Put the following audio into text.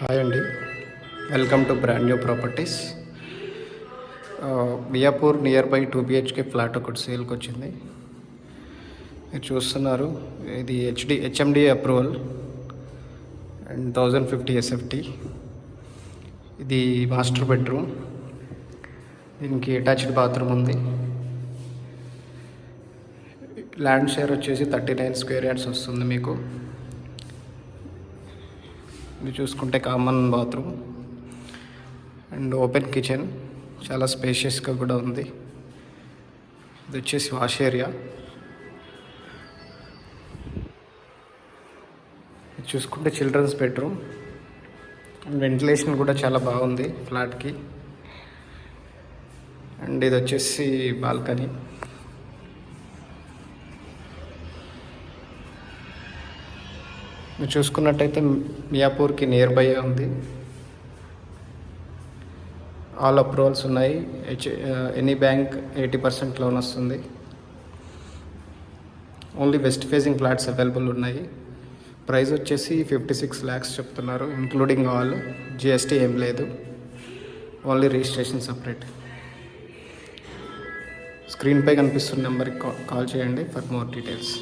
Hi అండి, welcome to brand new properties. Miyapur near by 2 BHK flat ఒకటి సేల్కి వచ్చింది. మీరు చూస్తున్నారు, ఇది హెచ్ఎండి అప్రూవల్ అండ్ 1050 SFT. ఇది మాస్టర్ బెడ్రూమ్, దీనికి అటాచ్డ్ బాత్రూమ్ ఉంది. ల్యాండ్ షేర్ వచ్చేసి 39 స్క్వేర్ యార్డ్స్ వస్తుంది మీకు. ఇది చూసుకుంటే common bathroom and open kitchen, చాలా స్పేషియస్గా కూడా ఉంది. ఇది వచ్చేసి వాష్ ఏరియా. ఇది చూసుకుంటే చిల్డ్రన్స్ బెడ్రూమ్ అండ్ వెంటిలేషన్ కూడా చాలా బాగుంది ఫ్లాట్కి. అండ్ ఇది వచ్చేసి బాల్కనీ. మీరు చూసుకున్నట్టయితే మియాపూర్కి నియర్ బై ఉంది. ఆల్ అప్రూవల్స్ ఉన్నాయి. ఎనీ బ్యాంక్ 80% లోన్ వస్తుంది. Only west facing flats available ఉన్నాయి. ప్రైస్ వచ్చేసి 56 lakhs చెప్తున్నారు, ఇంక్లూడింగ్ ఆల్. GST ఏం లేదు, ఓన్లీ రిజిస్ట్రేషన్ సపరేట్. స్క్రీన్పై కనిపిస్తున్న నెంబర్కి కాల్ చేయండి ఫర్ మోర్ డీటెయిల్స్.